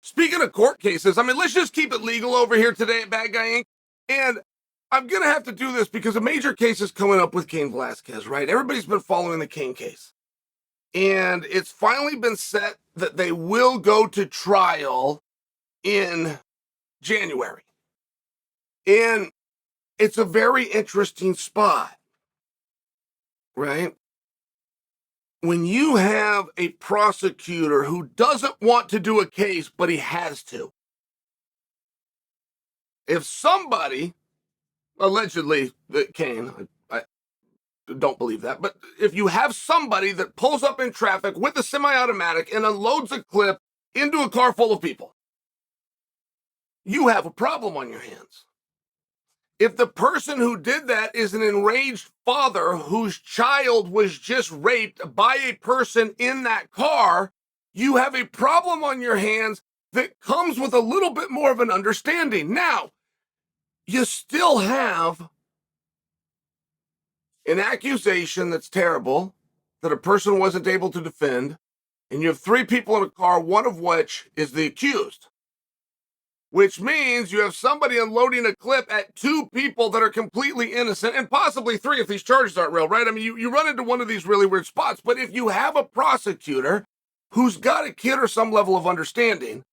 Speaking of court cases, I mean, let's just keep it legal over here today at Bad Guy Inc. And I'm going to have to do this because a major case is coming up with Cain Velasquez, right? Everybody's been following the Cain case. And it's finally been set that they will go to trial in January. And it's a very interesting spot, right? When you have a prosecutor who doesn't want to do a case, but he has to. If somebody, allegedly, Cain, I don't believe that, but if you have somebody that pulls up in traffic with a semi-automatic and unloads a clip into a car full of people, you have a problem on your hands. If the person who did that is an enraged father whose child was just raped by a person in that car, you have a problem on your hands that comes with a little bit more of an understanding. Now, you still have an accusation that's terrible, that a person wasn't able to defend, and you have three people in a car, one of which is the accused. Which means you have somebody unloading a clip at two people that are completely innocent, and possibly three if these charges aren't real, right? I mean, you run into one of these really weird spots, but if you have a prosecutor who's got a kid or some level of understanding,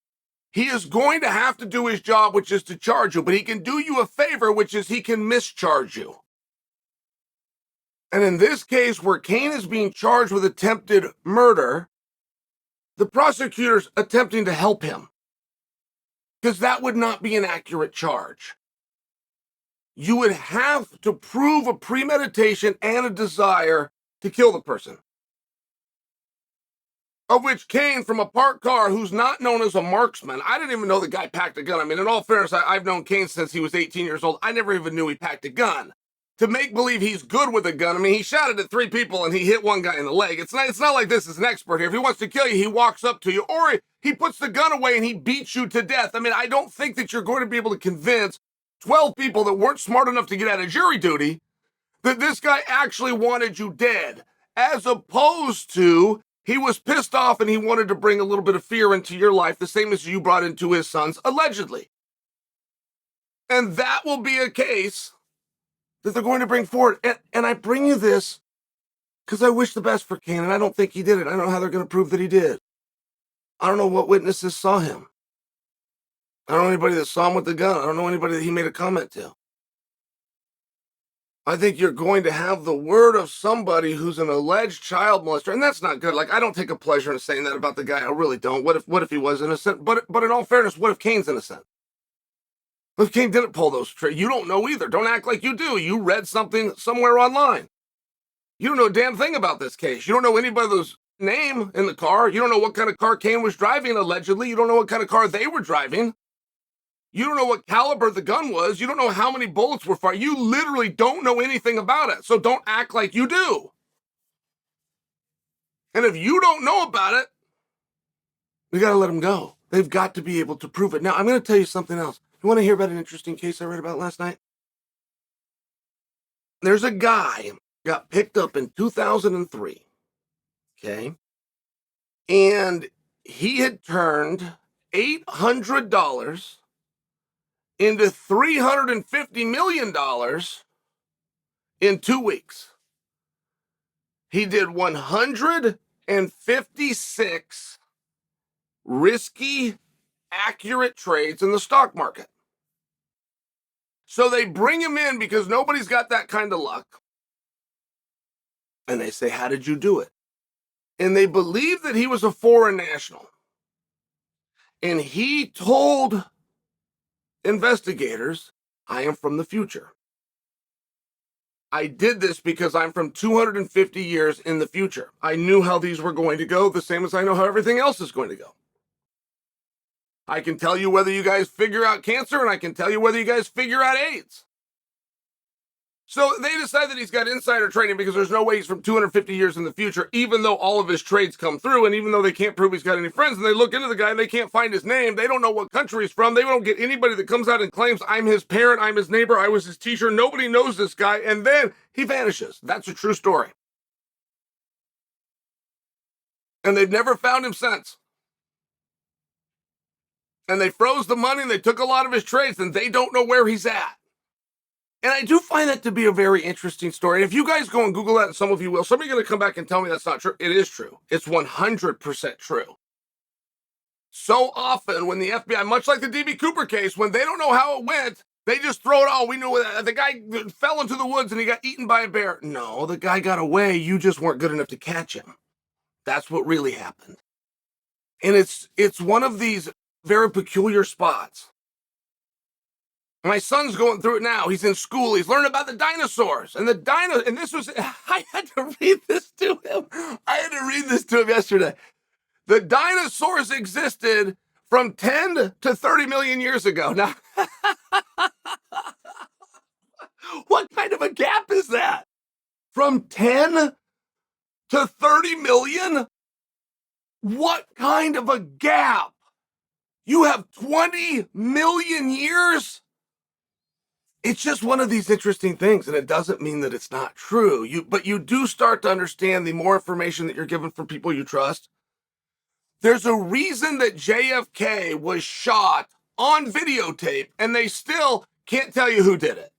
he is going to have to do his job, which is to charge you, but he can do you a favor, which is he can mischarge you. And in this case, where Cain is being charged with attempted murder, the prosecutor's attempting to help him, because that would not be an accurate charge. You would have to prove a premeditation and a desire to kill the person. Of which Cain, from a parked car, who's not known as a marksman, I didn't even know the guy packed a gun. I mean, in all fairness, I've known Cain since he was 18 years old. I never even knew he packed a gun. To make believe he's good with a gun, I mean, he shot it at three people and he hit one guy in the leg. It's not like this is an expert here. If he wants to kill you, he walks up to you, or he puts the gun away and he beats you to death. I mean, I don't think that you're going to be able to convince 12 people that weren't smart enough to get out of jury duty that this guy actually wanted you dead, as opposed to he was pissed off and he wanted to bring a little bit of fear into your life, the same as you brought into his son's, allegedly. And that will be a case that they're going to bring forward. And I bring you this because I wish the best for Cain, and I don't think he did it. I don't know how they're going to prove that he did. I don't know what witnesses saw him. I don't know anybody that saw him with the gun. I don't know anybody that he made a comment to. I think you're going to have the word of somebody who's an alleged child molester, and that's not good. Like, I don't take a pleasure in saying that about the guy. I really don't. What if he was innocent? But in all fairness, what if Cain's innocent? What if Cain didn't pull those tricks? You don't know either. Don't act like you do. You read something somewhere online. You don't know a damn thing about this case. You don't know anybody's name in the car. You don't know what kind of car Cain was driving, allegedly. You don't know what kind of car they were driving. You don't know what caliber the gun was. You don't know how many bullets were fired. You literally don't know anything about it. So don't act like you do. And if you don't know about it, we got to let them go. They've got to be able to prove it. Now, I'm going to tell you something else. You want to hear about an interesting case I read about last night? There's a guy got picked up in 2003, okay? And he had turned $800 into $350 million in 2 weeks. He did 156 risky, accurate trades in the stock market. So they bring him in because nobody's got that kind of luck. And they say, how did you do it? And they believe that he was a foreign national. And he told investigators, I am from the future. I did this because I'm from 250 years in the future. I knew how these were going to go, the same as I know how everything else is going to go. I can tell you whether you guys figure out cancer, and I can tell you whether you guys figure out AIDS. So they decide that he's got insider trading because there's no way he's from 250 years in the future, even though all of his trades come through, and even though they can't prove he's got any friends, and they look into the guy and they can't find his name, they don't know what country he's from, they don't get anybody that comes out and claims, I'm his parent, I'm his neighbor, I was his teacher, nobody knows this guy, and then he vanishes. That's a true story. And they've never found him since. and they froze the money and they took a lot of his trades, and they don't know where he's at. And I do find that to be a very interesting story. And if you guys go and Google that, and some of you will, somebody's going to come back and tell me that's not true. It is true. It's 100% true. So often when the FBI, much like the D.B. Cooper case, when they don't know how it went, they just throw it all. We knew the guy fell into the woods and he got eaten by a bear. No, the guy got away. You just weren't good enough to catch him. That's what really happened. And it's one of these very peculiar spots. My son's going through it now. He's in school. He's learning about the dinosaurs. And this was, I had to read this to him yesterday. The dinosaurs existed from 10 to 30 million years ago. Now, what kind of a gap is that? From 10 to 30 million? What kind of a gap? You have 20 million years? It's just one of these interesting things, and it doesn't mean that it's not true. But you do start to understand the more information that you're given from people you trust. There's a reason that JFK was shot on videotape, and they still can't tell you who did it.